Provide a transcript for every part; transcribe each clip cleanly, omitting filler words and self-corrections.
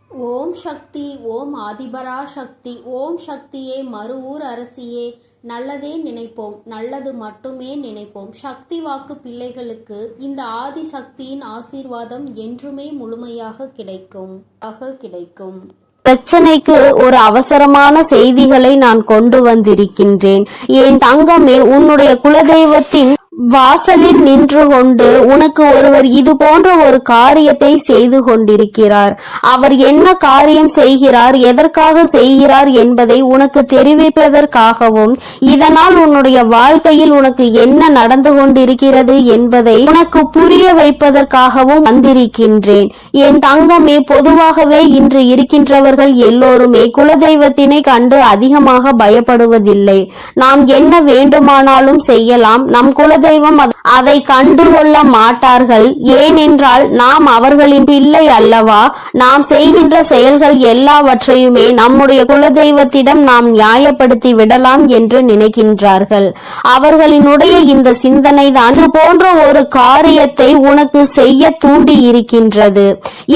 ஓம் சக்தி, ஓம் ஆதிபரா சக்தி, ஓம் சக்தியே, மறுவூர் அரசியே, நல்லதே நினைப்போம், நல்லது மட்டுமே நினைப்போம். சக்தி வாக்கு பிள்ளைகளுக்கு இந்த ஆதி சக்தியின் ஆசீர்வாதம் என்றுமே முழுமையாக கிடைக்கும். பிரச்சனைக்கு ஒரு அவசரமான செய்திகளை நான் கொண்டு வந்திருக்கின்றேன். என் தங்கமே, உன்னுடைய குலதெய்வத்தின் வாசலில் நின்று கொண்டு உனக்கு ஒருவர் இது போன்ற ஒரு காரியத்தை செய்து கொண்டிருக்கிறார். அவர் என்ன காரியம் செய்கிறார், எதற்காக செய்கிறார் என்பதை உனக்கு தெரிவிப்பதற்காகவும், இதனால் உன்னுடைய வாழ்க்கையில் உனக்கு என்ன நடந்து கொண்டிருக்கிறது என்பதை உனக்கு புரிய வைப்பதற்காகவும் வந்திருக்கின்றேன். என் தங்கமே, பொதுவாகவே இன்று இருக்கின்றவர்கள் எல்லோருமே குலதெய்வத்தினை கண்டு அதிகமாக பயப்படுவதில்லை. நாம் என்ன வேண்டுமானாலும் செய்யலாம், நம் குலதெய்வம் அதை கண்டுகொள்ள மாட்டார்கள். ஏனென்றால் நாம் அவர்களின் பிள்ளை அல்லவா. நாம் செய்கின்ற செயல்கள் எல்லாவற்றையுமே நம்முடைய குலதெய்வத்திடம் நாம் நியாயப்படுத்தி விடலாம் என்று நினைக்கின்றார்கள். அவர்களினுடைய இந்த சிந்தனை தான் இது போன்ற ஒரு காரியத்தை உனக்கு செய்ய தூண்டி இருக்கின்றது.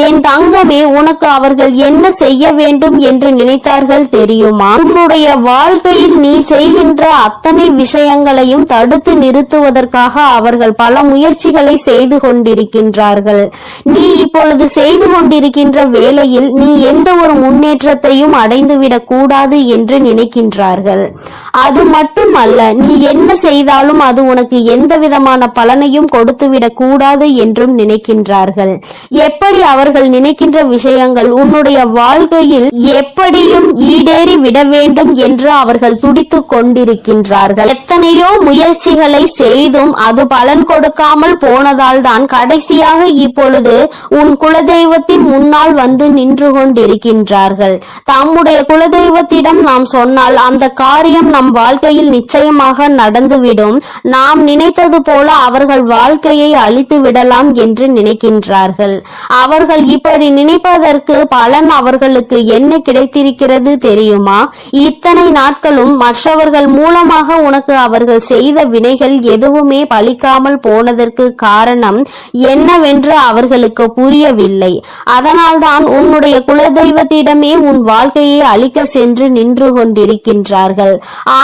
என் தங்கமே, உனக்கு அவர்கள் என்ன செய்ய வேண்டும் என்று நினைத்தார்கள் தெரியுமா? உன்னுடைய வாழ்க்கையில் நீ செய்கின்ற அத்தனை விஷயங்களையும் தடுத்து நிறுத்துவதற்காக அவர்கள் பல முயற்சிகளை செய்து கொண்டிருக்கின்றார்கள். நீ இப்பொழுது செய்து கொண்டிருக்கின்ற வேளையில் நீ எந்த ஒரு முன்னேற்றத்தையும் அடைந்துவிடக் கூடாது என்று நினைக்கின்றார்கள். அது மட்டுமல்ல, நீ என்ன செய்தாலும் அது உனக்கு எந்த விதமான பலனையும் கொடுத்துவிடக் கூடாது என்றும் நினைக்கின்றார்கள். எப்படி அவர்கள் நினைக்கின்ற விஷயங்கள் உன்னுடைய வாழ்க்கையில் எப்படியும் ஈடேறி விட வேண்டும் என்று அவர்கள் துடித்துக் கொண்டிருக்கின்றார்கள். எத்தனையோ முயற்சிகளை செய்தும் அது பலன் கொடுக்காமல் போனதால் தான் கடைசியாக இப்பொழுது உன் குலதெய்வத்தின் முன்னால் வந்து நின்று கொண்டிருக்கின்றார்கள். தம்முடைய குலதெய்வத்திடம் நாம் சொன்னால் அந்த காரியம் நம் வாழ்க்கையில் நிச்சயமாக நடந்துவிடும். நாம் நினைத்தது போல அவர்கள் வாழ்க்கையை அழித்து விடலாம் என்று நினைக்கின்றார்கள். அவர்கள் இப்படி நினைப்பதற்கு பலன் அவர்களுக்கு என்ன கிடைத்திருக்கிறது தெரியுமா? இத்தனை நாட்களும் மற்றவர்கள் மூலமாக உனக்கு அவர்கள் செய்த வினைகள் எதுவுமே பலிக்காமல் போனதற்கு காரணம் என்னவென்று அவர்களுக்கு புரியவில்லை. அதனால்தான் உன்னுடைய குலதெய்வத்திடமே உன் வாழ்க்கையை அழிக்க சென்று நின்று கொண்டிருக்கின்றார்கள்.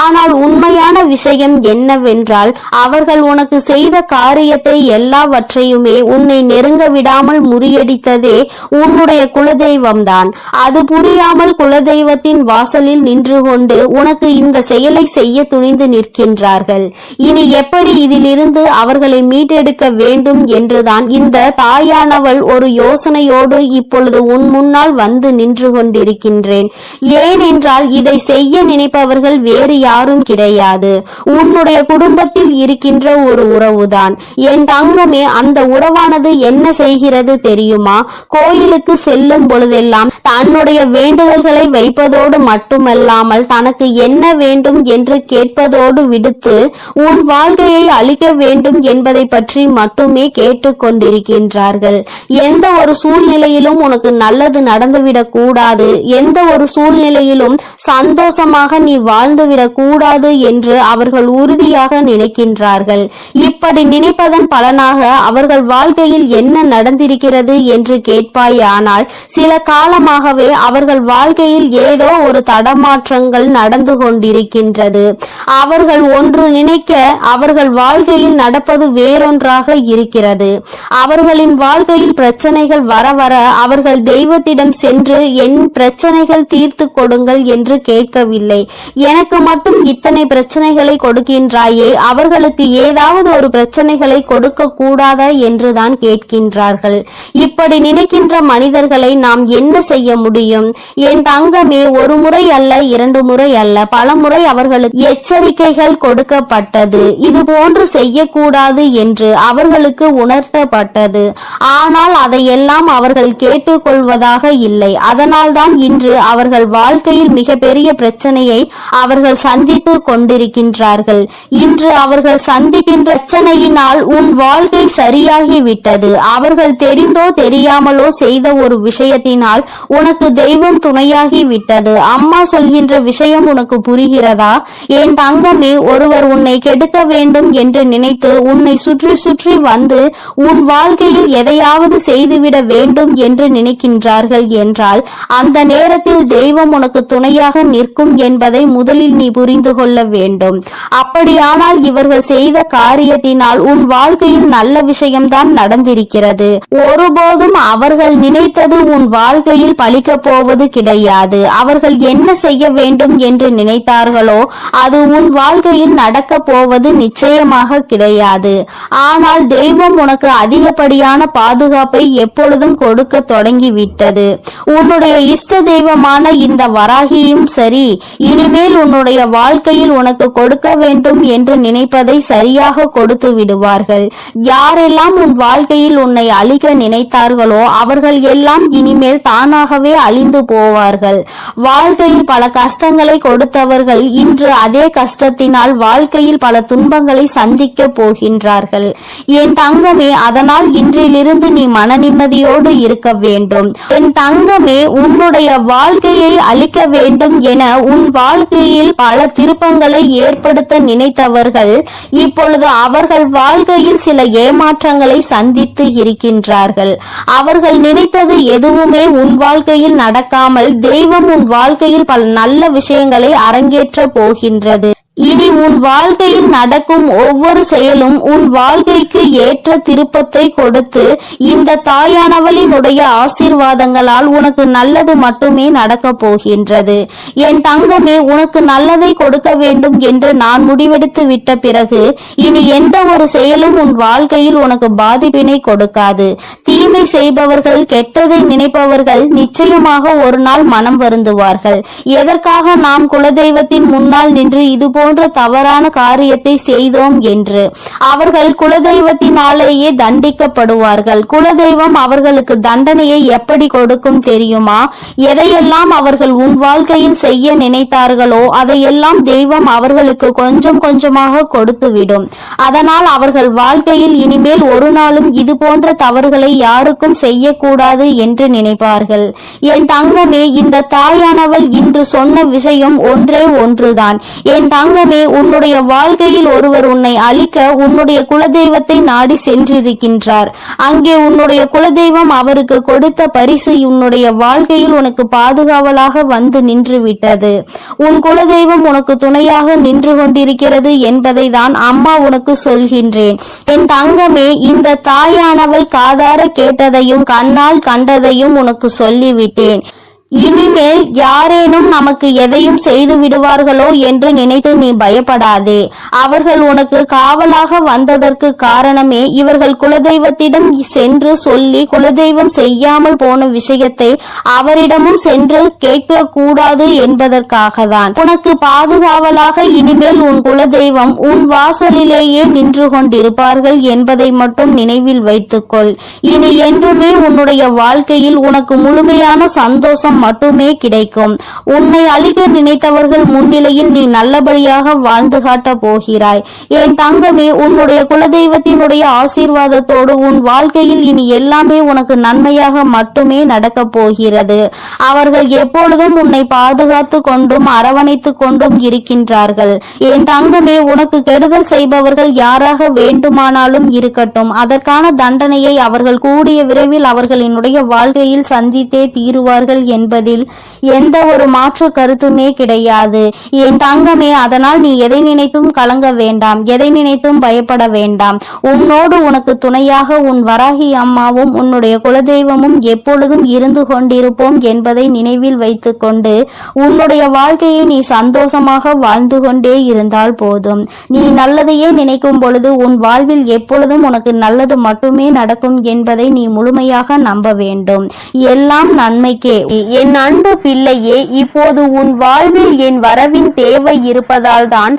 ஆனால் உண்மையான விஷயம் என்னவென்றால், அவர்கள் உனக்கு செய்த காரியத்தை எல்லாவற்றையுமே உன்னை நெருங்க விடாமல் முறியடித்ததே உன்னுடைய குலதெய்வம்தான். அது புரியாமல் குலதெய்வத்தின் வாசலில் நின்று கொண்டு உனக்கு இந்த செயலை செய்ய துணிந்து நிற்கின்றார்கள். இனி எப்படி இதிலிருந்து அவர்களை மீட்டெடுக்க வேண்டும் என்றுதான் இந்த தாயானவள் ஒரு யோசனையோடு இப்பொழுது உன் முன்னால் வந்து நின்று கொண்டிருக்கின்றேன். ஏனென்றால் இதை செய்ய நினைப்பவர்கள் வேறு யாரும் கிடையாது, உன்னுடைய குடும்பத்தில் இருக்கின்ற ஒரு உறவுதான். என் தங்கமே, அந்த உறவானது என்ன செய்கிறது தெரியுமா? கோயிலுக்கு செல்லும் பொழுதெல்லாம் தன்னுடைய வேண்டுதல்களை வைப்பதோடு மட்டுமல்லாமல் தனக்கு என்ன வேண்டும் என்று கேட்பதோடு விடுத்து உன் வாழ்க்கையை அழிக்க வேண்டும் என்பதை பற்றி மட்டுமே கேட்டுக் கொண்டிருக்கின்றார்கள். எந்த ஒரு சூழ்நிலையிலும் உனக்கு நல்லது நடந்துவிடக் கூடாது, எந்த ஒரு சூழ்நிலையிலும் சந்தோஷமாக நீ வாழ்ந்துவிடக் கூடாது என்று அவர்கள் உறுதியாக நினைக்கின்றார்கள். இப்படி நினைப்பதன் பலனாக அவர்கள் வாழ்க்கையில் என்ன நடந்திருக்கிறது என்று கேட்பாயானால், சில காலமாகவே அவர்கள் வாழ்க்கையில் ஏதோ ஒரு தடமாற்றங்கள் நடந்து கொண்டிருக்கின்றது. அவர்கள் ஒன்று நினைக்க அவர்கள் வாழ்க்கையில் நடப்பது வேறொன்றாக இருக்கிறது. அவர்களின் வாழ்க்கையில் பிரச்சனைகள் வர வர அவர்கள் தெய்வத்திடம் சென்று என் பிரச்சனைகள் தீர்த்து கொடுங்கள் என்று கேட்கவில்லை. எனக்கு மட்டும் இத்தனை பிரச்சனைகளை கொடுக்கின்றாயே, அவர்களுக்கு ஏதாவது ஒரு பிரச்சனைகளை கொடுக்க கூடாதா என்றுதான் கேட்கின்றார்கள். இப்படி நினைக்கின்ற மனிதர்களை நாம் என்ன செய்ய முடியும்? என் தங்கமே, ஒரு முறை அல்ல, இரண்டு முறை அல்ல, பல முறை அவர்களுக்கு எச்சரிக்கைகள் கொடுக்கப்பட்டது. இது போன்று செய்யக்கூடாது என்று அவர்களுக்கு உணர்த்தப்பட்டது. ஆனால் அதையெல்லாம் அவர்கள் கேட்டுக்கொள்வதாக இல்லை. அதனால்தான் இன்று அவர்கள் வாழ்க்கையில் மிகப்பெரிய பிரச்சனையை அவர்கள் சந்தித்து கொண்டிருக்கின்றார்கள். இன்று அவர்கள் சந்திக்கின்ற பிரச்சனையினால் உன் வாழ்க்கை சரியாகிவிட்டது. அவர்கள் தெரிந்தோ தெரியாமலோ செய்த ஒரு விஷயத்தினால் உனக்கு தெய்வம் துணையாகி விட்டது. அம்மா சொல்கின்ற விஷயம் உனக்கு புரிகிறதா? என் தங்கமே, ஒருவர் உன்னை கெடுக்க வேண்டும் என்று நினைத்து உன்னை சுற்றி சுற்றி வந்து உன் வாழ்க்கையில் எதையாவது செய்துவிட வேண்டும் என்று நினைக்கின்றார்கள் என்றால் அந்த நேரத்தில் தெய்வம் உனக்கு துணையாக நிற்கும் என்பதை முதலில் நீ புரிந்து கொள்ள வேண்டும். அப்படியானால் இவர்கள் செய்த காரியத்தினால் உன் வாழ்க்கையில் நல்ல விஷயம்தான் நடந்திருக்கிறது. ஒருபோதும் அவர்கள் நினைத்தது உன் வாழ்க்கையில் பலிக்கப் போவது கிடையாது. அவர்கள் என்ன செய்ய வேண்டும் என்று நினைத்தார்களோ அது உன் வாழ்க்கையில் நடக்க போவது நிச்சயமாக கிடையாது. ஆனால் தெய்வம் உனக்கு அதிகப்படியான பாதுகாப்பை எப்பொழுதும் கொடுக்க தொடங்கிவிட்டது. உன்னுடைய இஷ்ட தெய்வமான இந்த வராகியும் சரி, இனிமேல் உன்னுடைய வாழ்க்கையில் உனக்கு கொடுக்க வேண்டும் என்று நினைப்பதை சரியாக கொடுத்து விடுவார்கள். யாரெல்லாம் உன் வாழ்க்கையில் உன்னை அழிக்க நினைத்தார்களோ அவர்கள் எல்லாம் இனிமேல் தானாகவே அழிந்து போவார்கள். வாழ்க்கையில் பல கஷ்டங்களை கொடுத்தவர்கள் இன்று அதே கஷ்டத்தினால் வாழ்க்கையில் பல துன்பங்களை சந்திக்க போகின்றார்கள். என் தங்கமே, அதனால் இன்றிலிருந்து நீ மன நிம்மதியோடு இருக்க வேண்டும். என் தங்கமே, உன்னுடைய வாழ்க்கையை அழிக்க வேண்டும் என உன் வாழ்க்கையில் பல திருப்பங்களை ஏற்படுத்த நினைத்தவர்கள் இப்பொழுது அவர்கள் வாழ்க்கையில் சில ஏமாற்றங்களை சந்தித்து இருக்கின்றார்கள். அவர்கள் நினைத்தது எதுவுமே உன் வாழ்க்கையில் நடக்காமல் தெய்வம் உன் வாழ்க்கையில் பல நல்ல விஷயங்களை அரங்கேற்ற போகின்றது. இனி உன் வாழ்க்கையில் நடக்கும் ஒவ்வொரு செயலும் உன் வாழ்க்கைக்கு ஏற்ற திருப்பத்தை கொடுத்து இந்த தாயானவளினுடைய ஆசீர்வாதங்களால் உனக்கு நல்லது மட்டுமே நடக்க போகின்றது. என் தங்கமே, உனக்கு நல்லதை கொடுக்க வேண்டும் என்று நான் முடிவெடுத்து விட்ட பிறகு இனி எந்த ஒரு செயலும் உன் வாழ்க்கையில் உனக்கு பாதிப்பினை கொடுக்காது. தீமை செய்பவர்கள், கெட்டதை நினைப்பவர்கள் நிச்சயமாக ஒரு நாள் மனம் வருந்துவார்கள். எதற்காக நாம் குலதெய்வத்தின் முன்னால் நின்று இது போன்ற தவறான காரியத்தை செய்தோம் என்று அவர்கள் குலதெய்வத்தினாலேயே தண்டிக்கப்படுவார்கள். குலதெய்வம் அவர்களுக்கு தண்டனையை எப்படி கொடுக்கும் தெரியுமா? எதையெல்லாம் அவர்கள் உன் வாழ்க்கையில் செய்ய நினைத்தார்களோ அதையெல்லாம் தெய்வம் அவர்களுக்கு கொஞ்சம் கொஞ்சமாக கொடுத்துவிடும். அதனால் அவர்கள் வாழ்க்கையில் இனிமேல் ஒரு நாளும் இது போன்ற தவறுகளை யாருக்கும் செய்யக்கூடாது என்று நினைப்பார்கள். என் தங்கமே, இந்த தாயானவள் இன்று சொன்ன விஷயம் ஒன்றே ஒன்றுதான். என் தங்கமே, உன்னுடைய வாழ்க்கையில் ஒருவர் உன்னை அழிக்க உன்னுடைய குலதெய்வத்தை நாடி சென்றிருக்கின்றார். அங்கே உன்னுடைய குலதெய்வம் அவருக்கு கொடுத்த பரிசு உன்னுடைய வாழ்க்கையில் உனக்கு பாதுகாவலாக வந்து நின்று விட்டது. உன் குலதெய்வம் உனக்கு துணையாக நின்று கொண்டிருக்கிறது என்பதை தான் அம்மா உனக்கு சொல்கின்றேன். என் தங்கமே, இந்த தாயானவள் காதார கேட்டதையும் கண்ணால் கண்டதையும் உனக்கு சொல்லிவிட்டேன். இனிமேல் யாரேனும் நமக்கு எதையும் செய்து விடுவார்களோ என்று நினைத்து நீ பயப்படாதே. அவர்கள் உனக்கு காவலாக வந்ததற்கு காரணமே இவர்கள் குலதெய்வத்திடம் சென்று சொல்லி குலதெய்வம் செய்யாமல் போன விஷயத்தை அவரிடமும் சென்று கேட்க கூடாது என்பதற்காக தான். உனக்கு பாதுகாவலாக இனிமேல் உன் குலதெய்வம் உன் வாசலிலேயே நின்று கொண்டிருப்பார்கள் என்பதை மட்டும் நினைவில் வைத்துக்கொள். இனி என்றுமே உன்னுடைய வாழ்க்கையில் உனக்கு முழுமையான சந்தோஷம் மட்டுமே கிடைக்கும். உன்னை அழிக்க நினைத்தவர்கள் முன்னிலையில் நீ நல்லபடியாக வாழ்ந்து காட்ட போகிறாய். என் தங்கமே, உன்னுடைய குலதெய்வத்தினுடைய ஆசீர்வாதத்தோடு உன் வாழ்க்கையில் இனி எல்லாமே உனக்கு நன்மையாக மட்டுமே நடக்க போகிறது. அவர்கள் எப்பொழுதும் உன்னை பாதுகாத்து கொண்டும் அரவணைத்து கொண்டும் இருக்கின்றார்கள். என் தங்கமே, உனக்கு கெடுதல் செய்பவர்கள் யாராக வேண்டுமானாலும் இருக்கட்டும், அதற்கான தண்டனையை அவர்கள் கூடிய விரைவில் அவர்களினுடைய வாழ்க்கையில் சந்தித்தே தீருவார்கள் என்பதில் எந்த ஒரு மாற்று கருத்துமே கிடையாது. என் தங்கமே, அதனால் நீ எதை நினைத்தும் கலங்க வேண்டாம், எதை நினைத்தும் பயப்பட வேண்டாம். உன்னோடு உனக்கு துணையாக உன் வராகி அம்மாவும் உன்னுடைய குலதெய்வமும் எப்பொழுதும் இருந்து கொண்டிருப்போம் என்பதை நினைவில் வைத்துக் கொண்டு உன்னுடைய வாழ்க்கையை நீ சந்தோஷமாக வாழ்ந்து கொண்டே இருந்தால் போதும். நீ நல்லதையே நினைக்கும் பொழுது உன் வாழ்வில் எப்பொழுதும் உனக்கு நல்லது மட்டுமே நடக்கும் என்பதை நீ முழுமையாக நம்ப வேண்டும். எல்லாம் நன்மைக்கே. என் அன்பு பிள்ளையே, இப்போது உன் வாழ்வில் என் வரவின் தேவை இருப்பதால் தான்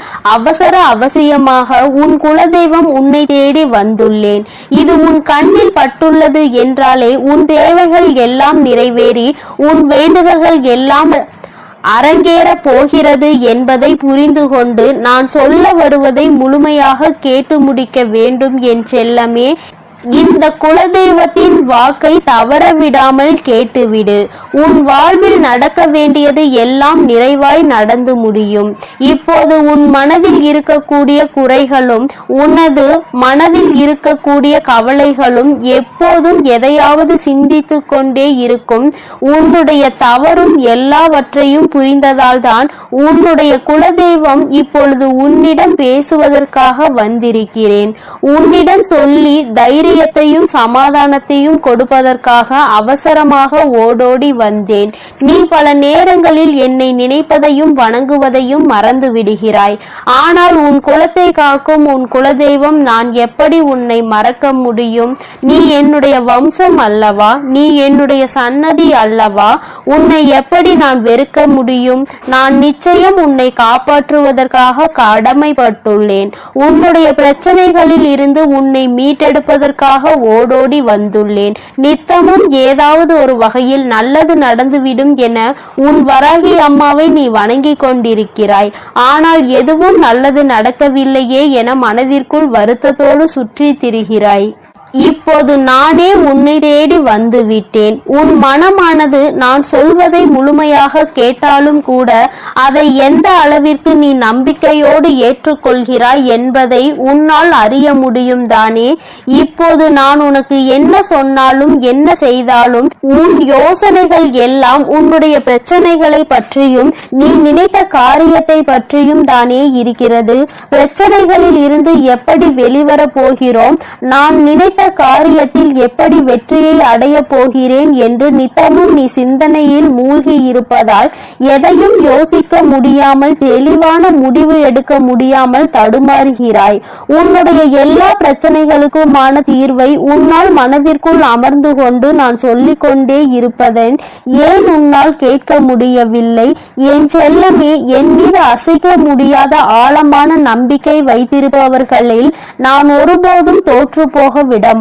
அவசியமாக உன் குலதெய்வம் உன்னை தேடி வந்துள்ளேன். இது உன் கண்ணில் பட்டுள்ளது என்றாலே உன் தேவைகள் எல்லாம் நிறைவேறி உன் வேண்டுதல்கள் எல்லாம் அரங்கேற போகிறது என்பதை புரிந்து கொண்டு நான் சொல்ல வருவதை முழுமையாக கேட்டு முடிக்க வேண்டும் என் செல்லமே. இந்த குலதெய்வத்தின் வாக்கை தவற விடாமல் கேட்டுவிடு. உன் வாழ்வில் நடக்க வேண்டியது எல்லாம் நிறைவாய் நடந்து முடியும். இப்போது உன் மனதில் இருக்கக்கூடிய குறைகளும் உனது மனதில் இருக்கக்கூடிய கவலைகளும் எப்போதும் எதையாவது சிந்தித்து கொண்டே இருக்கும். உன்னுடைய தவறும் எல்லாவற்றையும் புரிந்ததால் தான் உன்னுடைய குலதெய்வம் இப்பொழுது உன்னிடம் பேசுவதற்காக வந்திருக்கிறேன். உன்னிடம் சொல்லி தைரியத்தையும் சமாதானத்தையும் கொடுப்பதற்காக அவசரமாக ஓடோடி வந்தேன். நீ பல நேரங்களில் என்னை நினைப்பதையும் வணங்குவதையும் மறந்து விடுகிறாய். ஆனால் உன் குலத்தை காக்கும் உன் குலதெய்வம் நான் எப்படி உன்னை மறக்க முடியும்? நீ என்னுடைய வம்சம் அல்லவா? நீ என்னுடைய சன்னதி அல்லவா? உன்னை எப்படி நான் வெறுக்க முடியும்? நான் நிச்சயம் உன்னை காப்பாற்றுவதற்காக கடமைப்பட்டுள்ளேன். உன்னுடைய பிரச்சனைகளில் இருந்து உன்னை மீட்டெடுப்பதற்காக ஓடோடி வந்துள்ளேன். நித்தமும் ஏதாவது ஒரு வகையில் நல்லது நடந்துவிடும் என உன் வராகி அம்மாவை நீ வணங்கி கொண்டிருக்கிறாய். ஆனால் எதுவும் நல்லது நடக்கவில்லையே என மனதிற்குள் வருத்தத்தோடு சுற்றி திரிகிறாய். இப்போது நானே உன்னை தேடி வந்து விட்டேன். உன் மனமானது நான் சொல்வதை முழுமையாக கேட்டாலும் கூட அதை எந்த அளவிற்கு நீ நம்பிக்கையோடு ஏற்றுக்கொள்கிறாய் என்பதை உன்னால் அறிய முடியும் தானே. இப்போது நான் உனக்கு என்ன சொன்னாலும் என்ன செய்தாலும் உன் யோசனைகள் எல்லாம் உன்னுடைய பிரச்சனைகளை பற்றியும் நீ நினைத்த காரியத்தை பற்றியும் தானே இருக்கிறது. பிரச்சனைகளில் இருந்து எப்படி வெளிவர போகிறோம், நான் நினைத்த காரியத்தில் எப்படி வெற்றியை அடைய போகிறேன் என்று நித்தமும் நீ சிந்தனையில் மூழ்கி இருப்பதால் எதையும் யோசிக்க முடியாமல் தெளிவான முடிவு எடுக்க முடியாமல் தடுமாறுகிறாய். உன்னுடைய எல்லா பிரச்சனைகளுக்குமான தீர்வை உன்னால் மனதிற்குள் அமர்ந்து கொண்டு நான் சொல்லிக் கொண்டே இருப்பதன் ஏன் உன்னால் கேட்க முடியவில்லை? என் செல்லமே, என் மீது அசைக்க முடியாத ஆழமான நம்பிக்கை வைத்திருப்பவர்களில் நான் ஒருபோதும் தோற்று போக விடமாட்டேன்.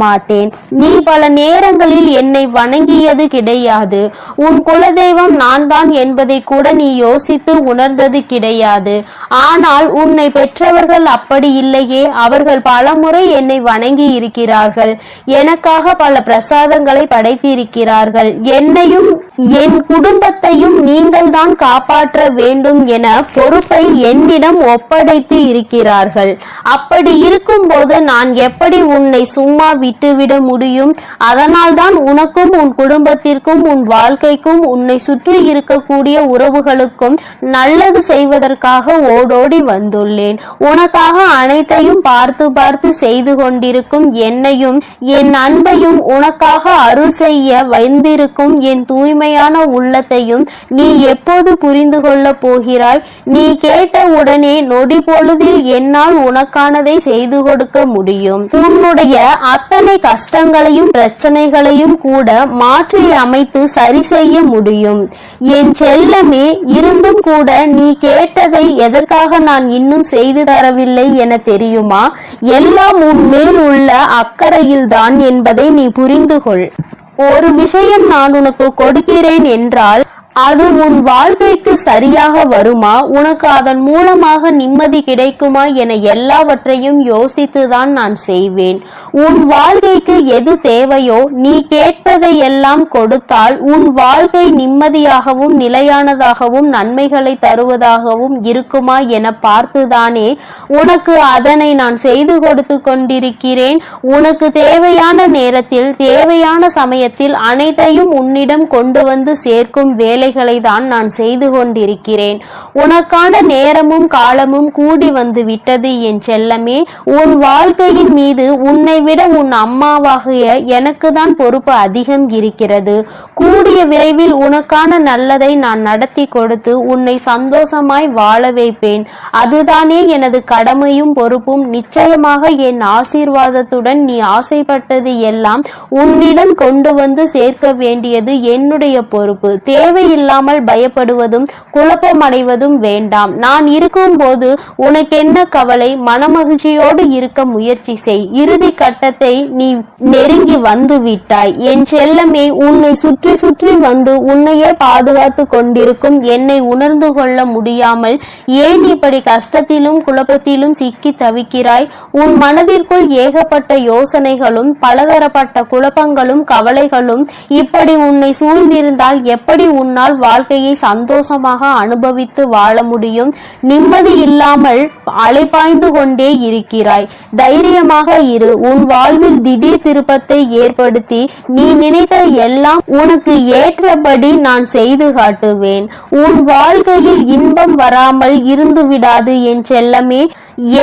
நீ பல நேரங்களில் என்னை வணங்கியது கிடையாது. உன் குலதெய்வம் நான் தான் என்பதை கூட நீ யோசித்து உணர்ந்தது கிடையாது. ஆனால் உன்னை பெற்றவர்கள் அப்படி இல்லையே. அவர்கள் பலமுறை என்னை வணங்கி இருக்கிறார்கள். எனக்காக பல பிரசாதங்களை படைத்திருக்கிறார்கள். என்னையும் என் குடும்பத்தையும் நீங்கள் தான் காப்பாற்ற வேண்டும் என பொறுப்பை என்னிடம் ஒப்படைத்து இருக்கிறார்கள். அப்படி இருக்கும் போது நான் எப்படி உன்னை சும்மா விட்டுவிட முடியும்? அதனால் தான் உனக்கும் உன் குடும்பத்திற்கும் உன் வாழ்க்கைக்கும் உன்னை சுற்றி இருக்கக்கூடிய உறவுகளுக்கும் நல்லது செய்வதற்காக ஓடோடி வந்துள்ளேன். உனக்காக அனைத்தையும் பார்த்து பார்த்து செய்து கொண்டிருக்கும் என்னையும் என் அன்பையும் உனக்காக அருள் செய்ய வந்திருக்கும் என் தூய்மையான உள்ளத்தையும் நீ எப்போது புரிந்து கொள்ள போகிறாய்? நீ கேட்ட உடனே நொடி பொழுதில் என்னால் உனக்கானதை செய்து கொடுக்க முடியும். உன்னுடைய அத்தனை கஷ்டங்களையும் பிரச்சனைகளையும் கூட மாற்றி அமைத்து சரி செய்ய முடியும். என் செல்லமே, இருந்தும் கூட நீ கேட்டதை எதற்காக நான் இன்னும் செய்து தரவில்லை என தெரியுமா? எல்லாம் உன் மேல் உள்ள அக்கறையில் தான் என்பதை நீ புரிந்து கொள். ஒரு விஷயம் நான் உனக்கு கொடுக்கிறேன் என்றால் அது உன் வாழ்க்கைக்கு சரியாக வருமா? உனக்கு அதன் மூலமாக நிம்மதி கிடைக்குமா என எல்லாவற்றையும் யோசித்துதான் நான் செய்வேன். உன் வாழ்க்கைக்கு எது தேவையோ நீ கேட்பதை எல்லாம் கொடுத்தால் உன் வாழ்க்கை நிம்மதியாகவும் நிலையானதாகவும் நன்மைகளை தருவதாகவும் இருக்குமா என பார்த்துதானே உனக்கு அதனை நான் செய்து கொடுத்து கொண்டிருக்கிறேன். உனக்கு தேவையான நேரத்தில் தேவையான சமயத்தில் அனைத்தையும் உன்னிடம் கொண்டு வந்து சேர்க்கும் வேலைகளை தான் நான் செய்து கொண்டிருக்கிறேன். உனக்கான நேரமும் காலமும் கூடி வந்து விட்டது என் செல்லமே. உன் வாழ்க்கையின் மீது உன்னை விட உன் அம்மாவாகிய எனக்கு தான் பொறுப்பு அதிகம் இருக்கிறது. கூடிய விரைவில் உனக்கான நல்லதை நான் நடத்தி கொடுத்து உன்னை சந்தோஷமாய் வாழ வைப்பேன். அதுதானே எனது கடமையும் பொறுப்பும். நிச்சயமாக என் ஆசீர்வாதத்துடன் நீ ஆசைப்பட்டது எல்லாம் உன்னிடம் கொண்டு வந்து சேர்க்க வேண்டியது என்னுடைய பொறுப்பு. தேவை தேவையில்லாமல் பயப்படுவதும் குழப்பமடைவதும் வேண்டாம். நான் இருக்கும் போது உனக்கென்ன கவலை? மனமகிழ்ச்சியோடு இருக்க முயற்சி செய். இறுதி கட்டத்தை நீ நெருங்கி வந்து விட்டாய். என் செல்லமே, உன்னை சுற்றி சுற்றி வந்து உன்னையே பாதுகாத்து கொண்டிருக்கும் என்னை உணர்ந்து கொள்ள முடியாமல் ஏன் இப்படி கஷ்டத்திலும் குழப்பத்திலும் சிக்கி தவிக்கிறாய்? உன் மனதிற்குள் ஏகப்பட்ட யோசனைகளும் பலதரப்பட்ட குழப்பங்களும் கவலைகளும் இப்படி உன்னை சூழ்ந்திருந்தால் எப்படி உன்னால் வாழ்க்கையை சந்தோஷமாக அனுபவித்து வாழ முடியும்? நிம்மதி இல்லாமல் அலைபாய்ந்து கொண்டே இருக்கிறாய். தைரியமாக இரு. உன் வாழ்வில் திடீர் திருப்பத்தை ஏற்படுத்தி நீ நினைத்த எல்லாம் உனக்கு ஏற்றபடி நான் செய்து காட்டுவேன். உன் வாழ்க்கையில் இன்பம் வராமல் இருந்து விடாது என் செல்லமே.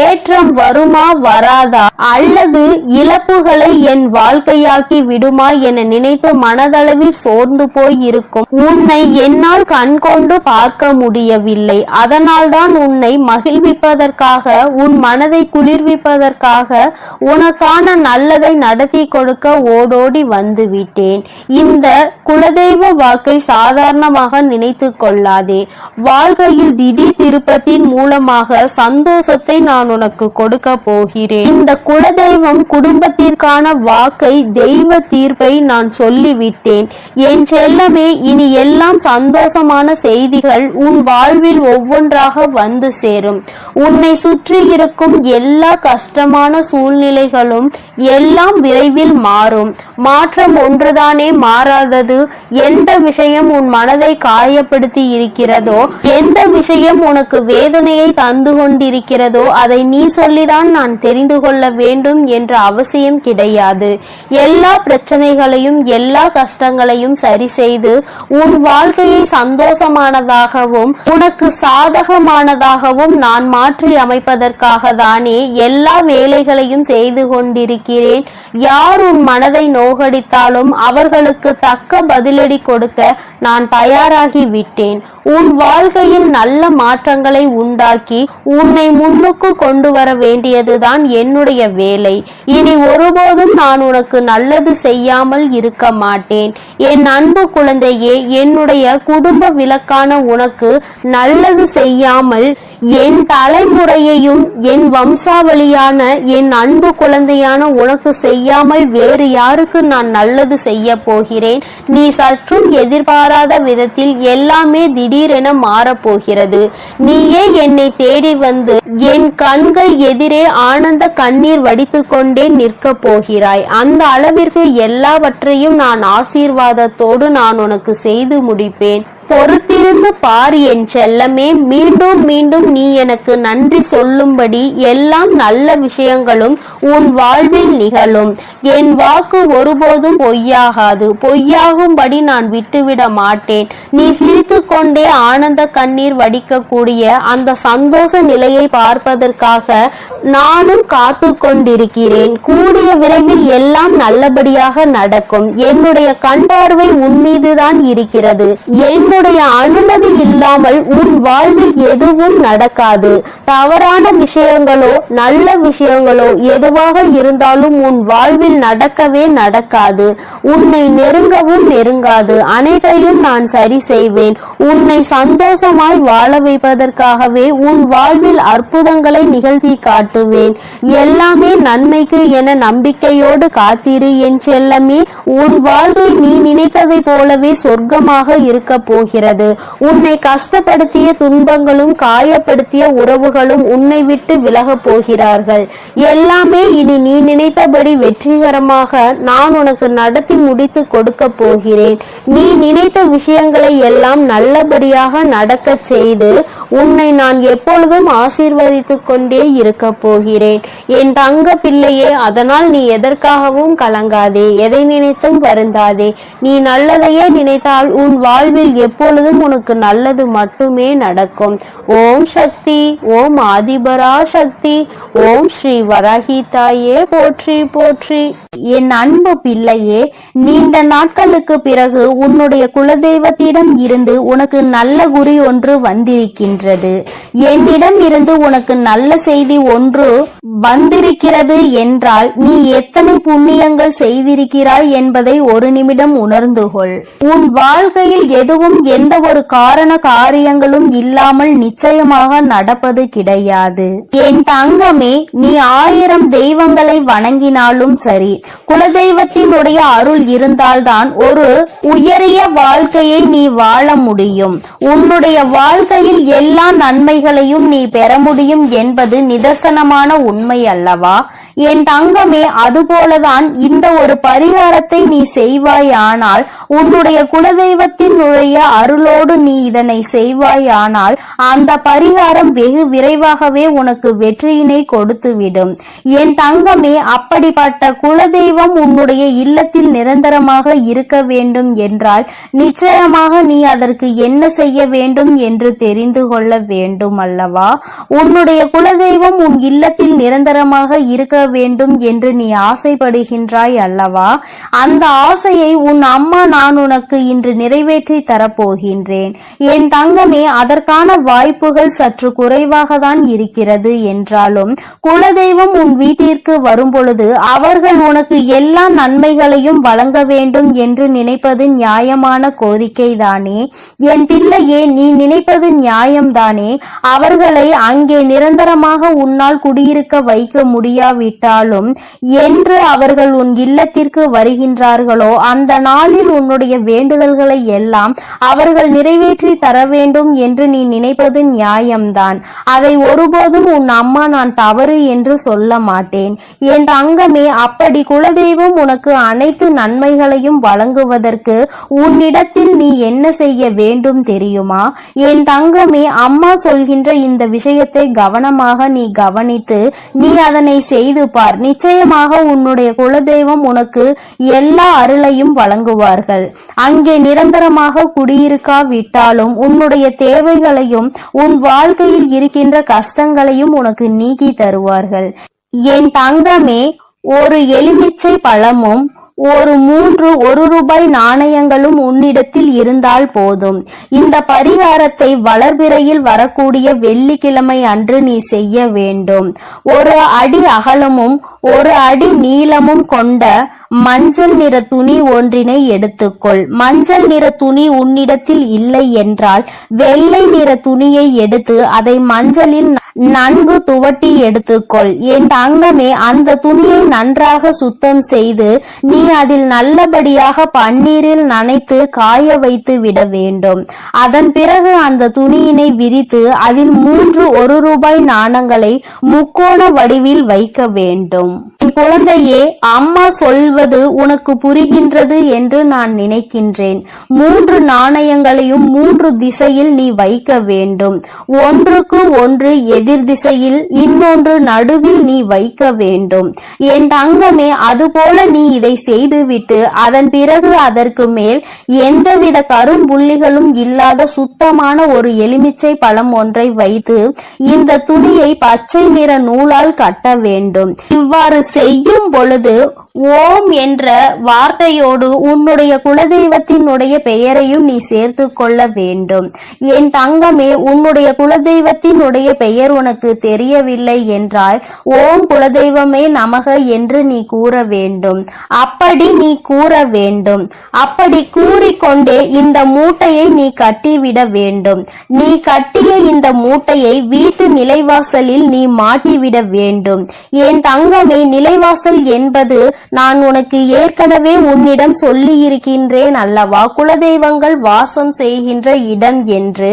ஏற்றம் வருமா வராதா, அல்லது இழப்புகளை என் வாழ்க்கையாக்கி விடுமா என நினைத்து மனதளவில் சோர்ந்து போய் இருக்கும். உன்னை என்னால் கண்கொண்டு பார்க்க முடியவில்லை. அதனால்தான் உன்னை மகிழ்விப்பதற்காக, உன் மனதை குளிர்விப்பதற்காக உனக்கான நல்லதை நடத்தி கொடுக்க ஓடோடி வந்து விட்டேன். இந்த குலதெய்வ வாக்கை சாதாரணமாக நினைத்து கொள்ளாதே. வாழ்க்கையில் திடீர் திருப்பத்தின் மூலமாக சந்தோஷத்தை நான் உனக்கு கொடுக்க போகிறேன். இந்த குலதெய்வம் குடும்பத்திற்கான வாக்கை, தெய்வ தீர்ப்பை நான் சொல்லிவிட்டேன். என் செல்லமே, இனி எல்லாம் சந்தோஷமான செய்திகள் உன் வாழ்வில் ஒவ்வொன்றாக வந்து சேரும். உன்னை சுற்றி இருக்கும் எல்லா கஷ்டமான சூழ்நிலைகளும் எல்லாம் விரைவில் மாறும். மாற்றம் ஒன்றுதானே மாறாதது. எந்த விஷயம் உன் மனதை காயப்படுத்தி இருக்கிறதோ, எந்த விஷயம் உனக்கு வேதனையை தந்து கொண்டிருக்கிறதோ அதை நீ சொல்லிதான் நான் தெரிந்து கொள்ள வேண்டும் என்ற அவசியம் கிடையாது. எல்லா பிரச்சனைகளையும் எல்லா கஷ்டங்களையும் சரி செய்து உன் வாழ்க்கையை சந்தோஷமானதாகவும் உனக்கு சாதகமானதாகவும் நான் மாற்றி அமைப்பதற்காக தானே எல்லா வேலைகளையும் செய்து கொண்டிருக்கிறேன். யார் உன் மனதை நோகடித்தாலும் அவர்களுக்கு தக்க பதிலடி கொடுக்க நான் தயாராகி விட்டேன். உன் வாழ்க்கையில் நல்ல மாற்றங்களை உண்டாக்கி உன்னை முன்னுக்கு கொண்டு வர வேண்டியதுதான் என்னுடைய வேலை. இனி ஒருபோதும் நான் உனக்கு நல்லது செய்யாமல் இருக்க மாட்டேன். என் அன்பு குழந்தையே, என்னுடைய குடும்ப விளக்கான உனக்கு நல்லது செய்யாமல் என் தலைமுறையையும் என் வம்சாவளியான என் அன்பு குழந்தையான உனக்கு செய்யாமல் வேறு யாருக்கு நான் நல்லது செய்ய போகிறேன்? நீ சற்றும் எதிர்பாராத விதத்தில் எல்லாமே திடீரென மாறப்போகிறது. நீயே என்னை தேடி வந்து என் கண்கள் எதிரே ஆனந்த கண்ணீர் வடித்து கொண்டே நிற்க போகிறாய். அந்த அளவிற்கு எல்லாவற்றையும் நான் ஆசீர்வாதத்தோடு நான் உனக்கு செய்து முடிப்பேன். பொறுத்திருந்து பார் என் செல்லமே. மீண்டும் மீண்டும் நீ எனக்கு நன்றி சொல்லும்படி எல்லாம் நல்ல விஷயங்களும் உன் வாழ்வில் நிகழும். என் வாக்கு ஒருபோதும் பொய்யாகாது. பொய்யாகும்படி நான் விட்டுவிட மாட்டேன். நீ சிரித்து கொண்டே ஆனந்த கண்ணீர் வடிக்கக்கூடிய அந்த சந்தோஷ நிலையை பார்ப்பதற்காக நானும் காத்து கொண்டிருக்கிறேன். கூடிய விரைவில் எல்லாம் நல்லபடியாக நடக்கும். என்னுடைய கண் பார்வை உன் மீதுதான் இருக்கிறது. என்னுடைய அனுமதி இல்லாமல் உன் வாழ்வில் எதுவும் நடக்காது. தவறான விஷயங்களோ நல்ல விஷயங்களோ எதுவாக இருந்தாலும் உன் வாழ்வில் நடக்கவே நடக்காது. உன்னை நெருங்கவும் நெருங்காது. அனைத்தையும் நான் சரி செய்வேன். உன்னை சந்தோஷமாய் வாழ வைப்பதற்காகவே உன் வாழ்வில் அற்புதங்களை நிகழ்த்தி காட்டுவேன். எல்லாமே நன்மைக்கு என நம்பிக்கையோடு காத்திரு என் செல்லமே. உன் வாழ்க்கை நீ நினைத்ததை போலவே சொர்க்கமாக இருக்க போகிறது. உன்னை கஷ்டப்படுத்திய துன்பங்களும் காயப்படுத்திய உறவுகளும் உன்னை விட்டு விலக போகிறார்கள். எல்லாமே இனி நீ நினைத்தபடி வெற்றிகரமாக நான் உனக்கு நடத்தி முடித்து கொடுக்க போகிறேன். நீ நினைத்த விஷயங்களை எல்லாம் நல்லபடியாக நடக்க செய்து உன்னை நான் எப்பொழுதும் ஆசீர்வதித்துக் கொண்டே இருக்க போகிறேன் என் தங்க பிள்ளையே. அதனால் நீ எதற்காகவும் கலங்காதே, எதை நினைத்தும் வருந்தாதே. நீ நல்லதையே நினைத்தால் உன் வாழ்வில் எப்பொழுதும் உனக்கு நல்லது மட்டுமே நடக்கும். ஓம் சக்தி, ஓம் ஆதிபரா சக்தி, ஓம் ஸ்ரீ வராகி தாயே போற்றி போற்றி. என் அன்பு பிள்ளையே, நீண்ட நாட்களுக்கு பிறகு உன்னுடைய குலதெய்வத்திடம் இருந்து உனக்கு நல்ல குறி ஒன்று வந்திருக்கின்றது. என்னிடம் இருந்து உனக்கு நல்ல செய்தி ஒன்று வந்திருக்கிறது என்றால் நீ எத்தனை புண்ணியங்கள் செய்திருக்கிறாய் என்பதை ஒரு நிமிடம் உணர்ந்து கொள். உன் வாழ்க்கையில் எதுவும் எந்த ஒரு காரண காரியங்களும் இல்லாமல் நிச்சயமாக நடப்பது கிடையாது. என் தங்கமே, நீ 1000 தெய்வங்களை வணங்கினாலும் சரி, குலதெய்வத்தினுடைய அருள் இருந்தால்தான் ஒரு உயரிய வாழ்க்கையை நீ வாழ முடியும். உன்னுடைய வாழ்க்கையில் எல்லா நன்மைகளையும் நீ பெற முடியும் என்பது நிதர்சனமான உண்மை அல்லவா? என் தங்கமே, அதுபோலதான் இந்த ஒரு பரிகாரத்தை நீ செய்வாயானால், உன்னுடைய குலதெய்வத்தினுடைய அருளோடு நீ இதனை செய்வாயானால், அந்த பரிகாரம் வெகு விரைவாகவே உனக்கு வெற்றியினை கொடுத்துவிடும். என் தங்கமே, அப்படிப்பட்ட குலதெய்வம் உன்னுடைய இல்லத்தில் நிரந்தரமாக இருக்க வேண்டும் என்றால் நிச்சயமாக நீ அதற்கு என்ன செய்ய வேண்டும் என்று தெரிந்து கொள்ள வேண்டும் அல்லவா? உன்னுடைய குலதெய்வம் உன் இல்லத்தில் நிரந்தரமாக இருக்க வேண்டும் என்று நீ ஆசைப்படுகின்றாய் அல்லவா? அந்த ஆசையை உன் அம்மா நான் உனக்கு இன்று நிறைவேற்றி தரப்போகின்றேன். என் தங்கமே, அதற்கான வாய்ப்புகள் சற்று குறைவாக தான் இருக்கிறது என்றாலும், குலதெய்வம் உன் வீட்டிற்கு வரும்பொழுது அவர்கள் உனக்கு எல்லா நன்மைகளையும் வழங்க வேண்டும் என்று நினைப்பது நியாயமான கோரிக்கை தானே? என் பிள்ளையே, நீ நினைப்பது நியாயம்தானே? அவர்களை அங்கே நிரந்தரமாக உன்னால் குடியிருக்க வைக்க முடியாவிட்டாலும், என்று அவர்கள் உன் இல்லத்திற்கு வருகின்றார்களோ அந்த நாளில் உன்னுடைய வேண்டுதல்களை எல்லாம் அவர்கள் நிறைவேற்றி தர வேண்டும் என்று நீ நினைப்பது நியாயம்தான். அதை ஒருபோதும் உன் அம்மா நான் தவறு என்று சொல்ல மாட்டேன். என் தங்கமே, அப்படி குலதெய்வம் உனக்கு அனைத்து நன்மைகளையும் வழங்குவதற்கு உன்னிடத்தில் நீ என்ன செய்ய வேண்டும் தெரியுமா? என் தங்கமே, அம்மா சொல்கின்ற இந்த விஷயத்தை கவனமாக நீ கவனித்து நீ அதனை செய்து பார். நிச்சயமாக உன்னுடைய குலதெய்வம் உனக்கு எல்லா அருளையும் வழங்குவார்கள். அங்கே நிரந்தரமாக குடியிருக்காவிட்டாலும் உன்னுடைய தேவைகளையும் உன் வாழ்க்கையில் இருக்கின்ற கஷ்டங்களையும் உனக்கு நீக்கி தருவார்கள். என் தங்கமே, ஒரு எலுமிச்சை பழமும் ஒரு 3 1 நாணயங்களும் உன்னிடத்தில் இருந்தால் போதும். இந்த பரிகாரத்தை வளர்பிறையில் வரக்கூடிய வெள்ளிக்கிழமை அன்று நீ செய்ய வேண்டும். 1 அடி அகலமும் 1 அடி நீளமும் கொண்ட மஞ்சள் நிற துணி ஒன்றினை எடுத்துக்கொள். மஞ்சள் நிற துணி உன்னிடத்தில் இல்லை என்றால் வெள்ளை நிற துணியை எடுத்து அதை மஞ்சளில் நன்கு துவட்டி எடுத்துக்கொள். என் தங்கமே, அந்த துணியை நன்றாக சுத்தம் செய்து நீ அதில் நல்லபடியாக பன்னீரில் நனைத்து காய வைத்து விட வேண்டும். அதன் பிறகு அந்த துணியினை விரித்து அதில் 3 1 நாணங்களை முக்கோண வடிவில் வைக்க வேண்டும். குழந்தையே, அம்மா சொல்வது உனக்கு புரிகின்றது என்று நான் நினைக்கின்றேன். 3 நாணயங்களையும் 3 திசையில் நீ வைக்க வேண்டும். ஒன்றுக்கு ஒன்று எதிர் திசையில், இன்னொன்று நடுவில் நீ வைக்க வேண்டும். என் தங்கமே, அதுபோல நீ இதை செய்துவிட்டு அதன் பிறகு அதற்கு மேல் எந்தவித கரும்புள்ளிகளும் இல்லாத சுத்தமான ஒரு எலுமிச்சை பழம் ஒன்றை வைத்து இந்த துணியை பச்சை நிற நூலால் கட்ட வேண்டும். இவ்வாறு செய்யும் பொழுது ஓம் என்ற வார்த்தையோடு உன்னுடைய குலதெய்வத்தினுடைய பெயரையும் நீ சேர்த்து கொள்ள வேண்டும். என் தங்கமே, உன்னுடைய குலதெய்வத்தினுடைய பெயர் உனக்கு தெரியவில்லை என்றால் ஓம் குலதெய்வமே நமக என்று நீ கூற வேண்டும். அப்படி நீ கூற வேண்டும். அப்படி கூறிக்கொண்டே இந்த மூட்டையை நீ கட்டிவிட வேண்டும். நீ கட்டிய இந்த மூட்டையை வீட்டு நிலைவாசலில் நீ மாட்டிவிட வேண்டும். என் தங்கமே, நிலைவாசல் என்பது நான் உனக்கு ஏற்கனவே உன்னிடம் சொல்லி இருக்கின்றேன் அல்லவா, குலதெய்வங்கள் வாசம் செய்கின்ற இடம் என்று.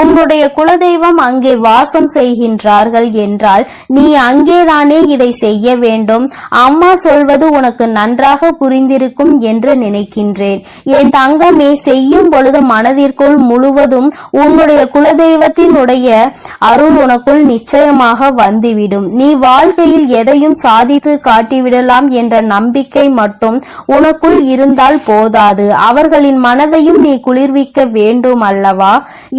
உன்னுடைய குலதெய்வம் அங்கே வாசம் செய்கின்றார்கள் என்றால் நீ அங்கேதானே இதை செய்ய வேண்டும். அம்மா சொல்வது உனக்கு நன்றாக புரிந்திருக்கும் என்று நினைக்கின்றேன். என் தங்கமே, செய்யும் பொழுது மனதிற்குள் முழுவதும் உன்னுடைய குலதெய்வத்தினுடைய அருள் உனக்குள் நிச்சயமாக வந்துவிடும். நீ வாழ்க்கையில் எதையும் சாதித்து காட்டிவிடலாம் என்ற நம்பிக்கை மட்டும் உனக்குள் இருந்தால் போதாது. அவர்களின் மனதையும் நீ குளிர்விக்க வேண்டும் அல்லவா?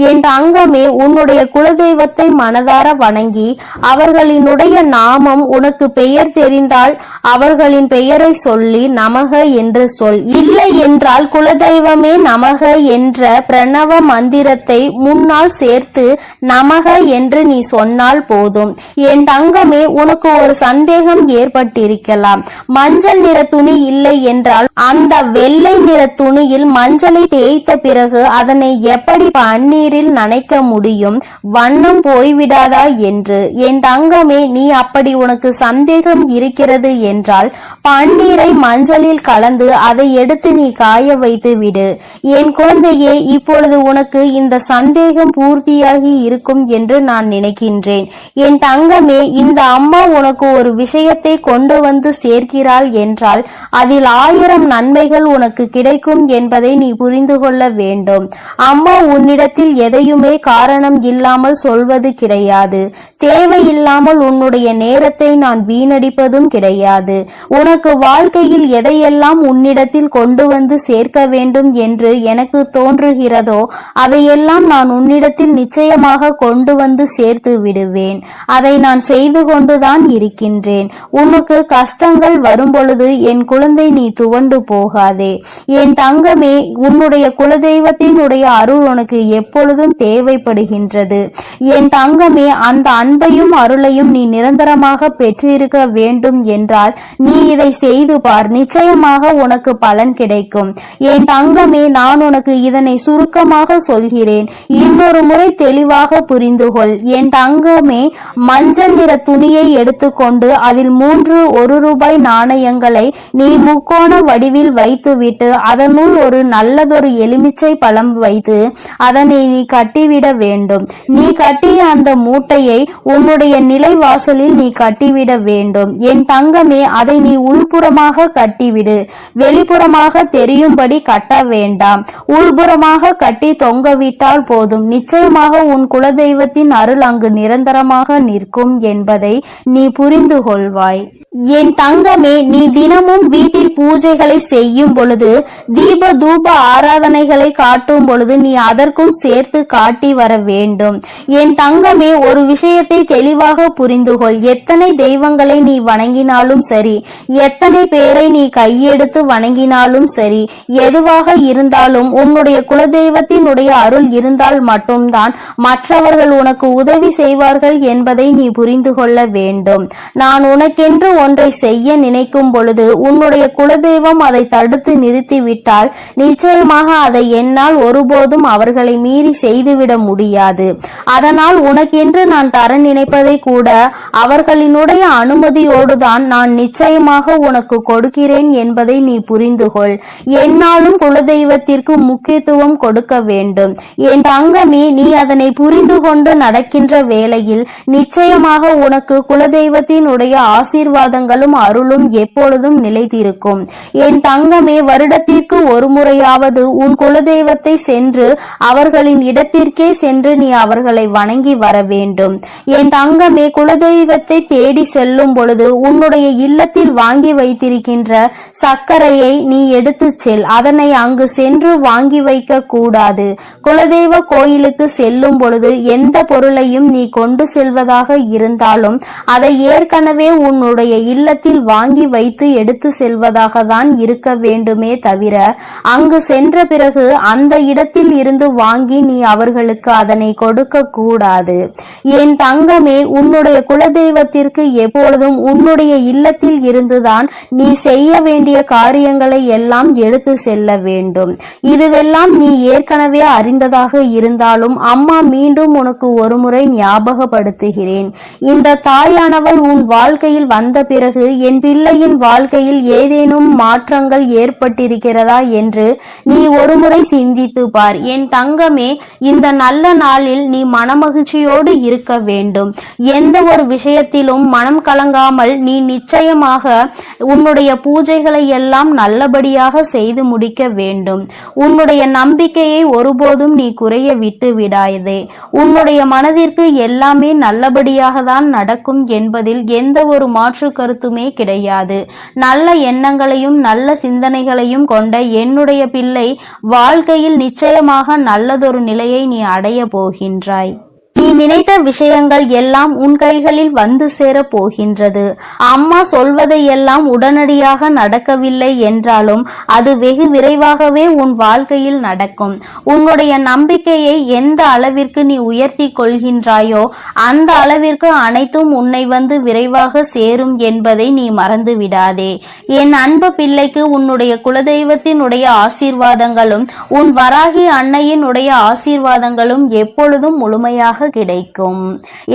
என் தங்கமே, உன்னுடைய குலதெய்வத்தை மனதார வணங்கி அவர்களினுடைய நாமம் உனக்கு பெயர் தெரிந்தால் அவர்களின் பெயரை சொல்லி நமக என்று சொல். இல்லை என்றால் குலதெய்வமே நமக என்ற பிரணவ மந்திரத்தை முன்னால் சேர்த்து நமக என்று நீ சொன்னால் போதும். என் தங்கமே, உனக்கு ஒரு சந்தேகம் ஏற்பட்டிருக்கலாம். மஞ்சள் மஞ்சள் நிற துணி இல்லை என்றால் அந்த வெள்ளை நிற துணியில் மஞ்சளை தேய்த்த பிறகு அதனை எப்படி பன்னீரில் நனைக்க முடியும்? வண்ணம் போய்விடாதா என்று. என் தங்கமே, நீ அப்படி உனக்கு சந்தேகம் இருக்கிறது என்றால் பன்னீரை மஞ்சளில் கலந்து அதை எடுத்து நீ காய வைத்து விடு. என் குழந்தையே, இப்பொழுது உனக்கு இந்த சந்தேகம் பூர்த்தியாகி இருக்கும் என்று நான் நினைக்கின்றேன். என் தங்கமே, இந்த அம்மா உனக்கு ஒரு விஷயத்தை கொண்டு வந்து சேர்க்கிறாள் என்றால் அதில் 1000 நன்மைகள் உனக்கு கிடைக்கும் என்பதை நீ புரிந்து கொள்ள வேண்டும். அம்மா உன்னிடத்தில் எதையுமே காரணம் இல்லாமல் சொல்வது கிடையாது. தேவையில்லாமல் உன்னுடைய நேரத்தை நான் வீணடிப்பதும் கிடையாது. உனக்கு வாழ்க்கையில் எதையெல்லாம் உன்னிடத்தில் கொண்டு வந்து சேர்க்க வேண்டும் என்று எனக்கு தோன்றுகிறதோ அதையெல்லாம் நான் உன்னிடத்தில் நிச்சயமாக கொண்டு வந்து சேர்த்து விடுவேன். அதை நான் செய்து கொண்டுதான் இருக்கின்றேன். உனக்கு கஷ்டங்கள் வரும்பொழுது என் குழந்தை நீ துவண்டு போகாதே. என் தங்கமே, உன்னுடைய குலதெய்வத்தினுடைய அருள் உனக்கு எப்பொழுதும் தேவைப்படுகின்றது. என் தங்கமே, அந்த அன்பையும் அருளையும் நீ நிரந்தரமாக பெற்றிருக்க வேண்டும் என்றால் நீ இதை செய்து பார். நிச்சயமாக உனக்கு பலன் கிடைக்கும். என் தங்கமே, நான் உனக்கு இதனை சுருக்கமாக சொல்கிறேன். இன்னொரு முறை தெளிவாக புரிந்து கொள். என் தங்கமே, மஞ்சள் நிற துணியை எடுத்துக்கொண்டு அதில் 3 1 ரூபாய் நாணயங்களை நீ முக்கோண வடிவில் வைத்துவிட்டு அதனுள் ஒரு நல்லதொரு எலுமிச்சை பழம் வைத்து அதனை நீ கட்டிவிட வேண்டும். நீ கட்டிய அந்த மூட்டையை உன்னுடைய நிலைவாசலில் நீ கட்டிவிட வேண்டும். என் தங்கமே, அதை நீ உள்புறமாக கட்டிவிடு. வெளிப்புறமாக தெரியும்படி கட்ட வேண்டாம். உள்புறமாக கட்டி தொங்கவிட்டால் போதும். நிச்சயமாக உன் குலதெய்வத்தின் அருள் அங்கு நிரந்தரமாக நிற்கும் என்பதை நீ புரிந்து கொள்வாய். என் தங்கமே, நீ தினமும் வீட்டில் பூஜைகளை செய்யும் பொழுது தீப தூப ஆராதனைகளை காட்டும் பொழுது நீ அதற்கும் சேர்த்து காட்டி வர வேண்டும். என் தங்கமே, ஒரு விஷயத்தை தெளிவாக புரிந்து கொள். எத்தனை தெய்வங்களை நீ வணங்கினாலும் சரி, எத்தனை பேரை நீ கையெடுத்து வணங்கினாலும் சரி, எதுவாக இருந்தாலும் உன்னுடைய குலதெய்வத்தினுடைய அருள் இருந்தால் மட்டும்தான் மற்றவர்கள் உனக்கு உதவி செய்வார்கள் என்பதை நீ புரிந்து கொள்ள வேண்டும். நான் உனக்கென்று ஒன்றை செய்ய நினைக்கும் பொழுது உன்னுடைய குலதெய்வம் அதை தடுத்து நிறுத்திவிட்டால் நிச்சயமாக அதை என்னால் ஒருபோதும் அவர்களை மீறி செய்துவிட முடியாது. அதனால் உனக்கென்று நான் தர நினைப்பதை கூட அவர்களினுடைய அனுமதியோடுதான் நான் நிச்சயமாக உனக்கு கொடுக்கிறேன் என்பதை நீ புரிந்து கொள். என்னாலும் குலதெய்வத்திற்கு முக்கியத்துவம் கொடுக்க வேண்டும். என் தங்கமே, நீ அதனை புரிந்து கொண்டு நடக்கின்ற வேளையில் நிச்சயமாக உனக்கு குலதெய்வத்தினுடைய ஆசீர்வாதங்களும் அருளும் எப்பொழுதும் நிலைத்திருக்கும். என் தங்கமே, வருடத்திற்கு ஒரு முறையாவது உன் குலதெய்வத்தை சென்று அவர்களின் இடத்திற்கே சென்று நீ அவர்களை வணங்கி வர வேண்டும். என் தங்கமே, குலதெய்வத்தை தேடி செல்லும் பொழுது உன்னுடைய இல்லத்தில் வாங்கி வைத்திருக்கின்ற சர்க்கரையை நீ எடுத்து செல். அதனை அங்கு சென்று வாங்கி வைக்க கூடாது. குலதெய்வ கோயிலுக்கு செல்லும் பொழுது எந்த பொருளையும் நீ கொண்டு செல்வதாக இருந்தாலும் அதை ஏற்கனவே உன்னுடைய இல்லத்தில் வாங்கி வைத்து எடுத்து செல்வதாக தான் இருக்க வேண்டுமே தவிர அங்கு சென்ற பிறகு அந்த இடத்தில் இருந்து வாங்கி நீ அவர்களுக்கு அதனை கொடுக்க கூடாது. என் தங்கமே, உன்னுடைய குலதெய்வத்திற்கு எப்பொழுதும் உன்னுடைய இல்லத்தில் இருந்துதான் நீ செய்ய வேண்டிய காரியங்களை எல்லாம் எடுத்து செல்ல வேண்டும். இதுவெல்லாம் நீ ஏற்கனவே அறிந்ததாக இருந்தாலும் அம்மா மீண்டும் உனக்கு ஒரு முறை ஞாபகப்படுத்துகிறேன். இந்த தாயானவள் உன் வாழ்க்கையில் வந்த பிறகு என் பிள்ளையின் வாழ்க்கையில் ஏதேனும் மாற்றங்கள் ஏற்பட்டிருக்கிறதா என்று நீ ஒருமுறை சிந்தித்து பார். என் தங்கமே, இந்த நல்ல நாளில் நீ மனமகிழ்ச்சியோடு இருக்க வேண்டும். எந்த ஒரு விஷயத்திலும் மனம் கலங்காமல் நீ நிச்சயமாக உன்னுடைய பூஜைகளை எல்லாம் நல்லபடியாக செய்து முடிக்க வேண்டும். உன்னுடைய நம்பிக்கையை ஒருபோதும் நீ குறைய விட்டு விடாதே. உன்னுடைய மனதிற்கு எல்லாமே நல்லபடியாக தான் நடக்கும் என்பதில் எந்த ஒரு மாற்று கருத்துமே கிடையாது. நல்ல எண்ணங்களையும் நல்ல சிந்தனைகளையும் கொண்ட என்னுடைய பிள்ளை வாழ்க்கையில் நிச்சயமாக நல்லதொரு நிலையை நீ அடைய போகின்றாய். நீ நினைத்த விஷயங்கள் எல்லாம் உன் கைகளில் வந்து சேரப் போகின்றது. அம்மா சொல்வதையெல்லாம் உடனடியாக நடக்கவில்லை என்றாலும் அது வெகு விரைவாகவே உன் வாழ்க்கையில் நடக்கும். உன்னுடைய நம்பிக்கையை எந்த அளவிற்கு நீ உயர்த்தி கொள்கின்றாயோ அந்த அளவிற்கு அனைத்தும் உன்னை வந்து விரைவாக சேரும் என்பதை நீ மறந்து விடாதே. என் அன்பு பிள்ளைக்கு உன்னுடைய குலதெய்வத்தினுடைய ஆசீர்வாதங்களும் உன் வராகி அன்னையினுடைய ஆசீர்வாதங்களும் எப்பொழுதும் முழுமையாக கிடைக்கும்.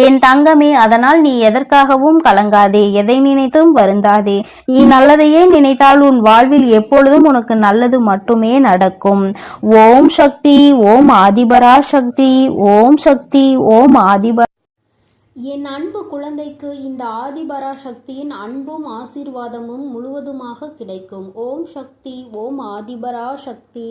என் தங்கமே, அதனால் நீ எதற்காகவும் கலங்காதே, எதை நினைத்தும் வருந்தாதே. நீ நல்லதையே நினைத்தால் உன் வாழ்வில் எப்பொழுதும் உனக்கு நல்லது மட்டுமே நடக்கும். ஓம் சக்தி, ஓம் ஆதிபரா சக்தி, ஓம் சக்தி, ஓம் ஆதிபரா. என் அன்பு குழந்தைக்கு இந்த ஆதிபரா சக்தியின் அன்பும் ஆசீர்வாதமும் முழுவதுமாக கிடைக்கும். ஓம் சக்தி, ஓம் ஆதிபரா சக்தி.